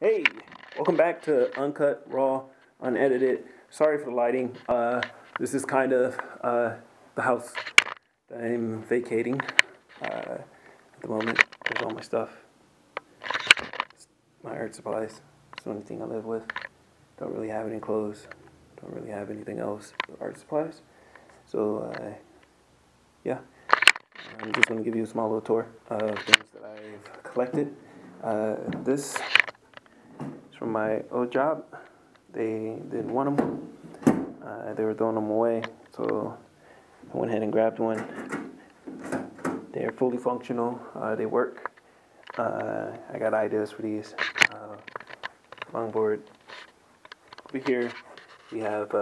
Hey, welcome back to Uncut, Raw, Unedited. Sorry for the lighting. This is kind of the house that I'm vacating at the moment. There's all my stuff, my art supplies. It's the only thing I live with. Don't really have any clothes. Don't really have anything else but art supplies. So, yeah. I'm just going to give you a small little tour of things that I've collected. This from my old job. They didn't want them. They were throwing them away, so I went ahead and grabbed one. They're fully functional. They work. I got ideas for these. Longboard. Over here, we have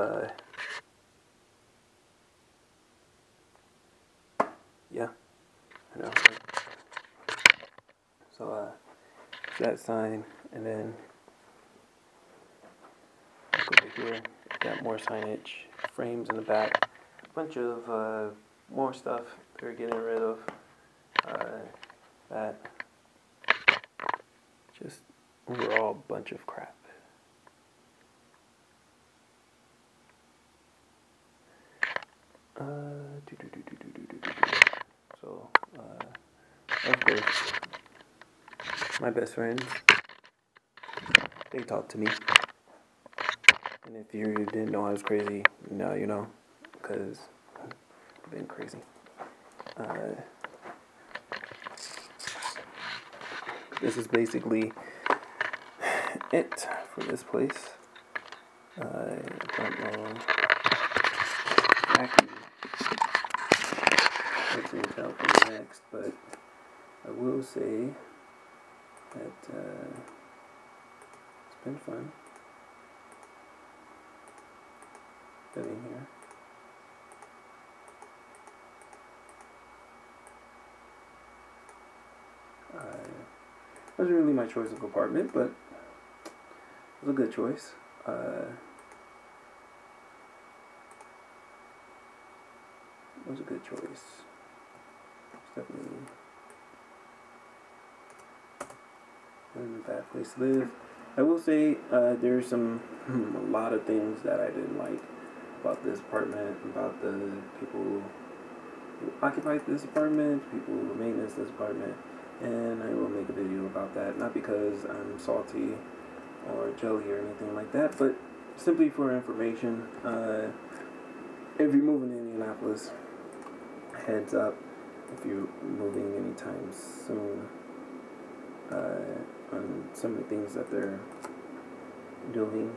yeah, I know. So that sign, and then over here, got more signage, frames in the back, a bunch of more stuff they're getting rid of. That just overall bunch of crap. So, of course, my best friends, they talk to me. And if you didn't know I was crazy, now you know, because I've been crazy. This is basically it for this place. I don't know exactly what's in town for next, but I will say that it's been fun living here. It wasn't really my choice of apartment, but it was a good choice. It was a good choice. It's definitely wasn't a bad place to live. I will say there's a lot of things that I didn't like about this apartment, about the people who occupied this apartment, people who maintenance this apartment, and I will make a video about that, not because I'm salty or jelly or anything like that, but simply for information. If you're moving to Indianapolis, heads up if you're moving anytime soon, on some of the things that they're doing.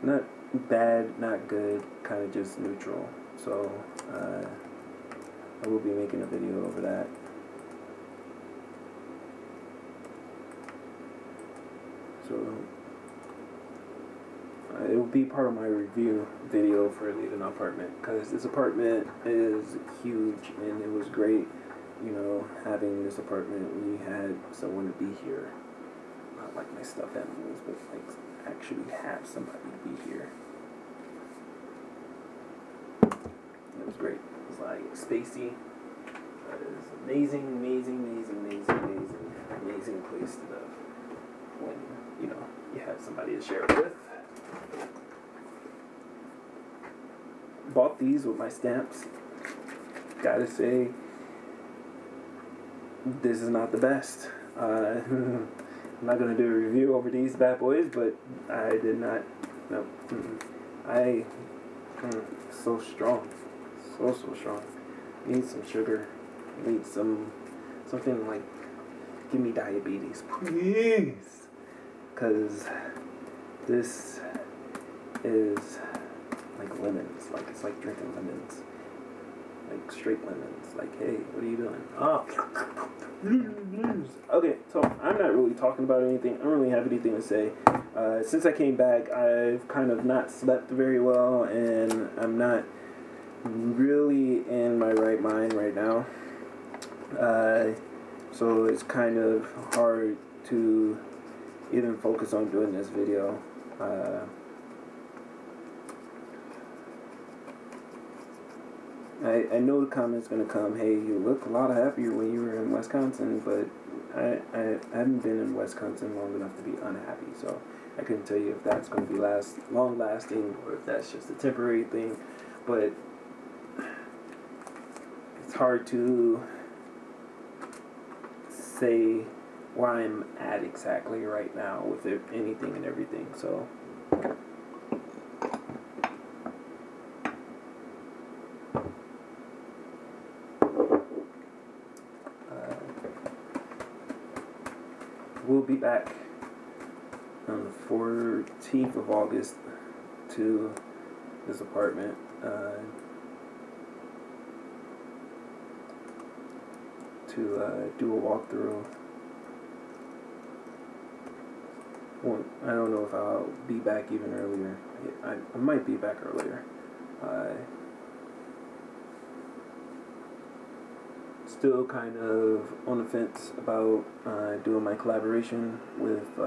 Not bad, not good, kind of just neutral. So I will be making a video over that. So it will be part of my review video for leaving the apartment, because this apartment is huge and it was great, you know, having this apartment when you had someone to be here. Not like my stuffed animals, but like actually have somebody to be here. It was great. It was like spacey. It was amazing place to live when, you know, you have somebody to share it with. Bought these with my stamps. Gotta say, this is not the best. I'm not gonna do a review over these bad boys, but I did not. No, so strong, so strong. Need some sugar. Need something like, give me diabetes, please, because this is like lemons. Like, it's like drinking lemons. Like straight lemons. Like, hey, what are you doing? Oh. Okay, so I'm not really talking about anything. I don't really have anything to say. Since I came back, I've kind of not slept very well, and I'm not really in my right mind right now. So it's kind of hard to even focus on doing this video. I know the comment's gonna come, hey, you look a lot happier when you were in Wisconsin, but I haven't been in Wisconsin long enough to be unhappy, so I couldn't tell you if that's going to be long lasting or if that's just a temporary thing. But it's hard to say where I'm at exactly right now with anything and everything. So we'll be back on the 14th of August to this apartment. To do a walkthrough. Well, I don't know if I'll be back even earlier. I might be back earlier. Still kind of on the fence about doing my collaboration with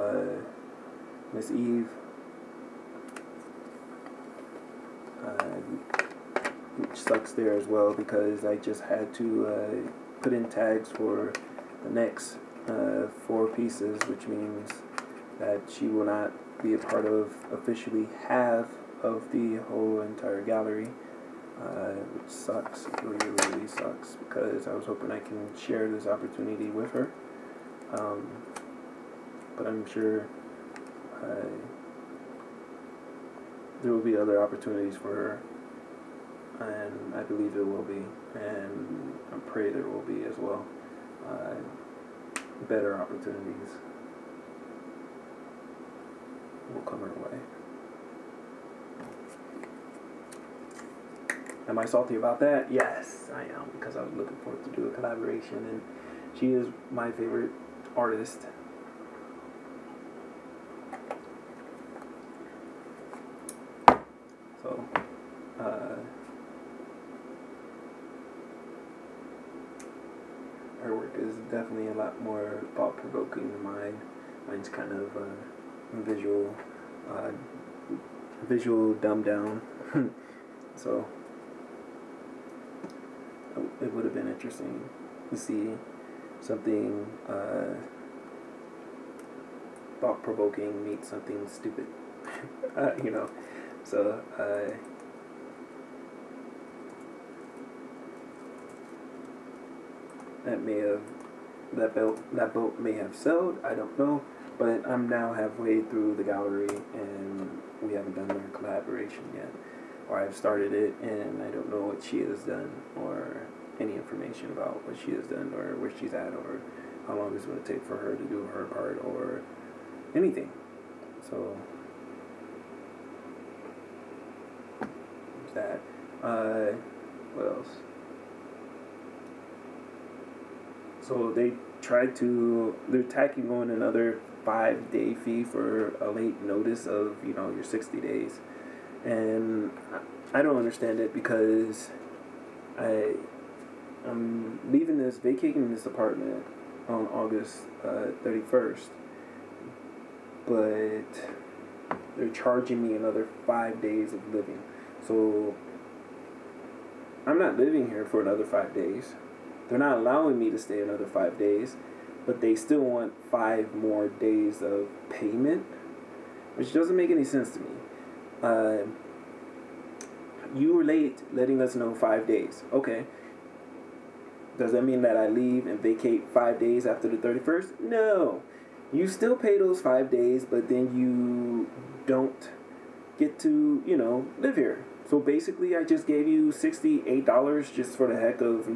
Miss Eve. Which sucks there as well because I just had to put in tags for the next 4 pieces, which means that she will not be a part of officially half of the whole entire gallery, which sucks. It really, really sucks because I was hoping I can share this opportunity with her. But I'm sure there will be other opportunities for her, and I believe it will be, and I pray there will be as well. Better opportunities will come her way. Am I salty about that? Yes, I am, because I was looking forward to do a collaboration, and she is my favorite artist. So, her work is definitely a lot more thought-provoking than mine. Mine's kind of visual dumbed down. So it would have been interesting to see something thought-provoking meet something stupid. So that boat may have sailed, I don't know, but I'm now halfway through the gallery and we haven't done our collaboration yet, or I've started it and I don't know what she has done or any information about what she has done or where she's at or how long it's going to take for her to do her part or anything. So that what else? So they're tacking on another 5-day fee for a late notice of, your 60 days. And I don't understand it because I'm vacating this apartment on August 31st. But they're charging me another 5 days of living. So I'm not living here for another 5 days. They're not allowing me to stay another 5 days, but they still want 5 more days of payment, which doesn't make any sense to me. You were late letting us know 5 days. Okay. Does that mean that I leave and vacate 5 days after the 31st? No. You still pay those 5 days, but then you don't get to, live here. So basically, I just gave you $68 just for the heck of,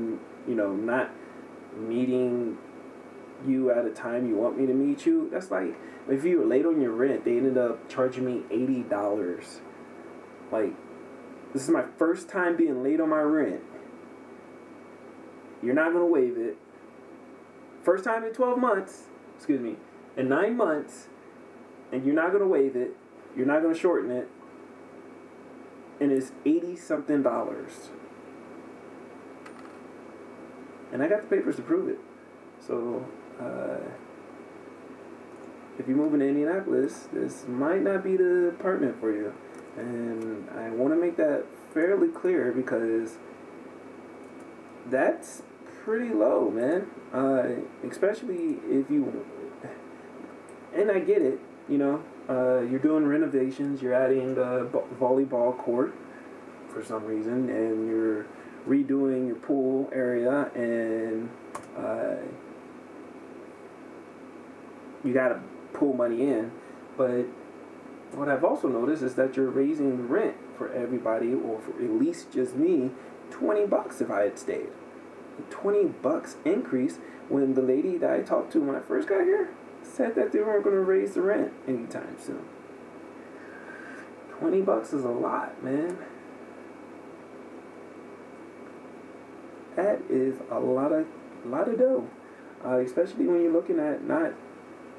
not meeting you at a time you want me to meet you. That's like, if you were late on your rent, they ended up charging me $80. Like, this is my first time being late on my rent. You're not going to waive it. First time in 12 months, in 9 months, and you're not going to waive it. You're not going to shorten it. And it's $80-something. And I got the papers to prove it. So, if you move into Indianapolis, this might not be the apartment for you. And I want to make that fairly clear because that's pretty low, man. Especially if you, and I get it, you know, you're doing renovations, you're adding a volleyball court for some reason, and you're redoing your pool area, and you gotta pull money in. But what I've also noticed is that you're raising the rent for everybody, or for at least just me, $20 if I had stayed. $20 increase when the lady that I talked to when I first got here said that they weren't going to raise the rent anytime soon. $20 is a lot, man. That is a lot of dough, especially when you're looking at not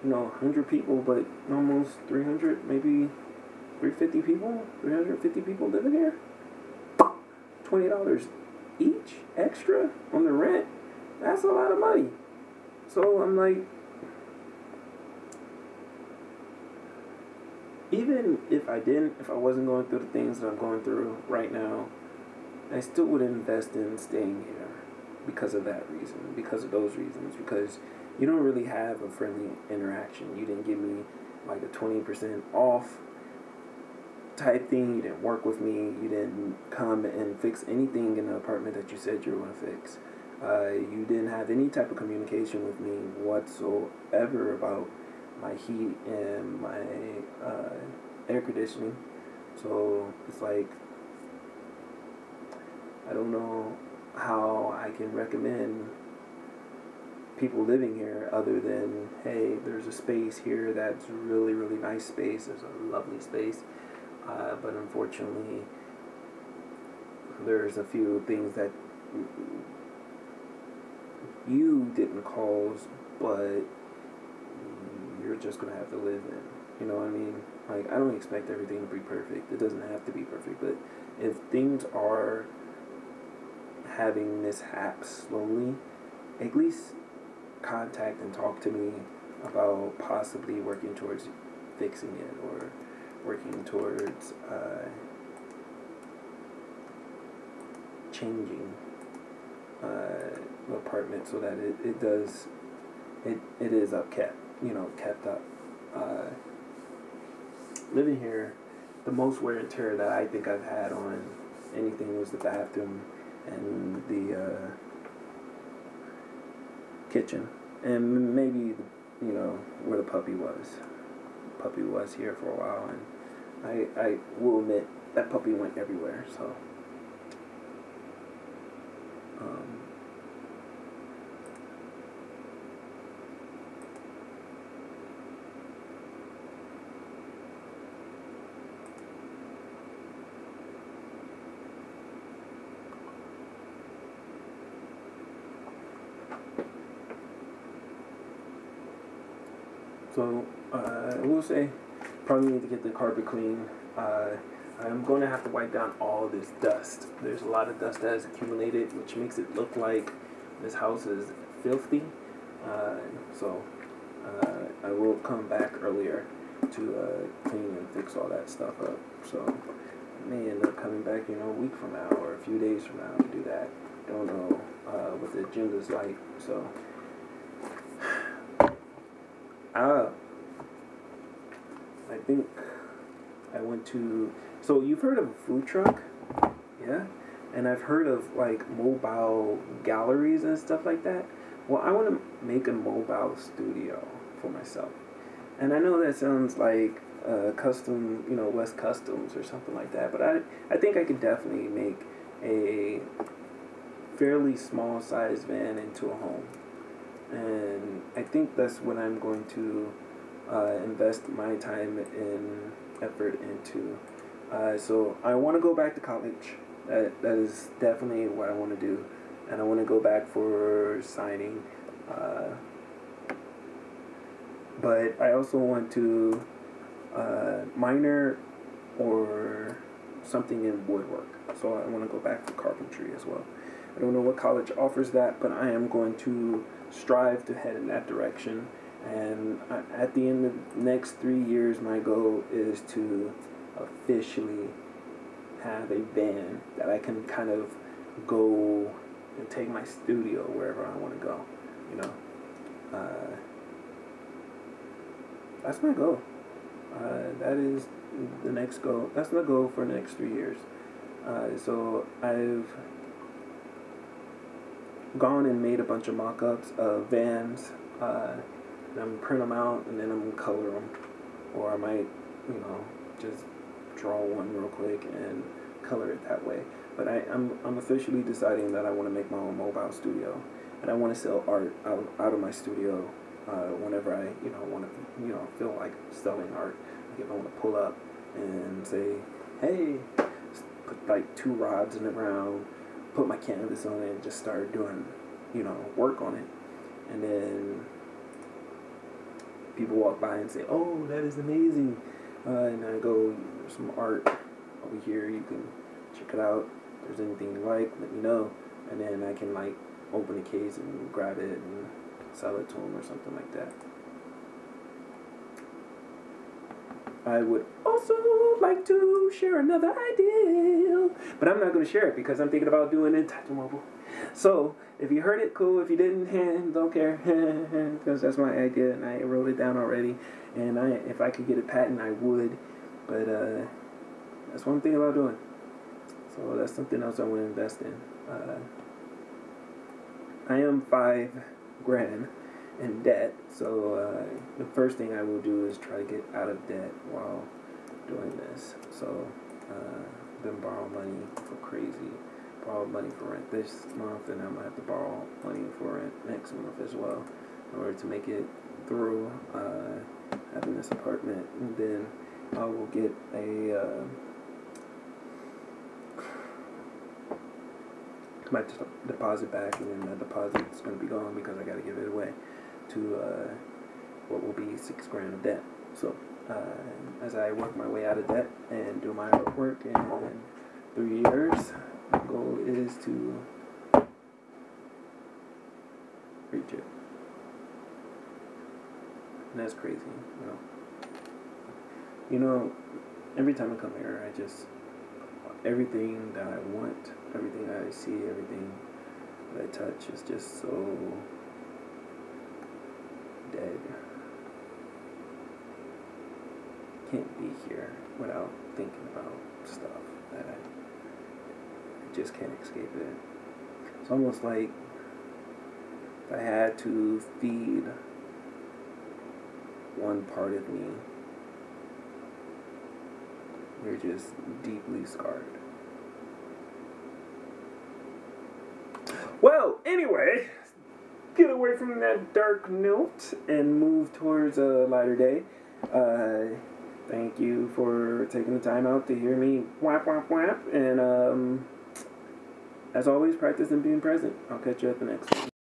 100 people, but almost 300, maybe 350 people, 350 people living here. $20 each extra on the rent. That's a lot of money. So I'm like, even if I wasn't going through the things that I'm going through right now, I still would invest in staying here because of that reason, because of those reasons, because you don't really have a friendly interaction. You didn't give me like a 20% off type thing. You didn't work with me. You didn't come and fix anything in the apartment that you said you were going to fix. You didn't have any type of communication with me whatsoever about my heat and my air conditioning. So it's like, I don't know how I can recommend people living here other than, hey, there's a space here that's really, really nice space. There's a lovely space. But unfortunately, there's a few things that you didn't cause, but you're just going to have to live in. You know what I mean? Like, I don't expect everything to be perfect. It doesn't have to be perfect. But if things are having mishaps slowly, at least contact and talk to me about possibly working towards fixing it, or working towards changing the apartment so that it is kept up. Living here, the most wear and tear that I think I've had on anything was the bathroom and the kitchen, and maybe where the puppy was. The puppy was here for a while, and I will admit that puppy went everywhere. So I will say, probably need to get the carpet clean. I'm going to have to wipe down all this dust. There's a lot of dust that has accumulated, which makes it look like this house is filthy. So I will come back earlier to clean and fix all that stuff up. So I may end up coming back, a week from now or a few days from now to do that. Don't know what the agenda's like. So I think I went to... So you've heard of a food truck? Yeah? And I've heard of, like, mobile galleries and stuff like that. Well, I want to make a mobile studio for myself. And I know that sounds like custom, West Customs or something like that. But I think I could definitely make a fairly small-sized van into a home. And I think that's what I'm going to invest my time and effort into. So I want to go back to college. That is definitely what I want to do. And I want to go back for signing. But I also want to minor or something in woodwork. So I want to go back to carpentry as well. I don't know what college offers that, but I am going to strive to head in that direction. And at the end of the next 3 years, my goal is to officially have a van that I can kind of go and take my studio wherever I want to go. You know, that's my goal. That is the next goal. That's my goal for the next 3 years. So I've gone and made a bunch of mock-ups of vans, and I'm gonna print them out, and then I'm gonna color them, or I might, just draw one real quick and color it that way. But I'm officially deciding that I want to make my own mobile studio, and I want to sell art out of my studio whenever I want to feel like selling art. Like if I want to pull up and say, hey, put like 2 rods in the ground, put my canvas on it, and just start doing work on it, and then people walk by and say, oh, that is amazing, and I go, there's some art over here, you can check it out. If there's anything you like, let me know, and then I can like open the case and grab it and sell it to them or something like that. I would also like to share another idea, but I'm not going to share it because I'm thinking about doing it mobile. So if you heard it, cool. If you didn't, don't care, because that's my idea and I wrote it down already. And if I could get a patent, I would. But that's one thing about doing. So that's something else I want to invest in. I am $5 grand in debt, so the first thing I will do is try to get out of debt while doing this. So been borrowing money for crazy, borrowed money for rent this month, and I'm gonna have to borrow money for rent next month as well in order to make it through having this apartment. And then I will get my deposit back, and then the deposit's going to be gone because I got to give it away to what will be $6 grand of debt. So as I work my way out of debt and do my artwork in 3 years, my goal is to reach it. And that's crazy, every time I come here, everything that I want, everything that I see, everything that I touch is just so dead. Can't be here without thinking about stuff that I just can't escape it. It's almost like if I had to feed one part of me, you're just deeply scarred. Well, anyway, get away from that dark note and move towards a lighter day. Thank you for taking the time out to hear me whap, whap, whap. And as always, practice and being present. I'll catch you at the next one.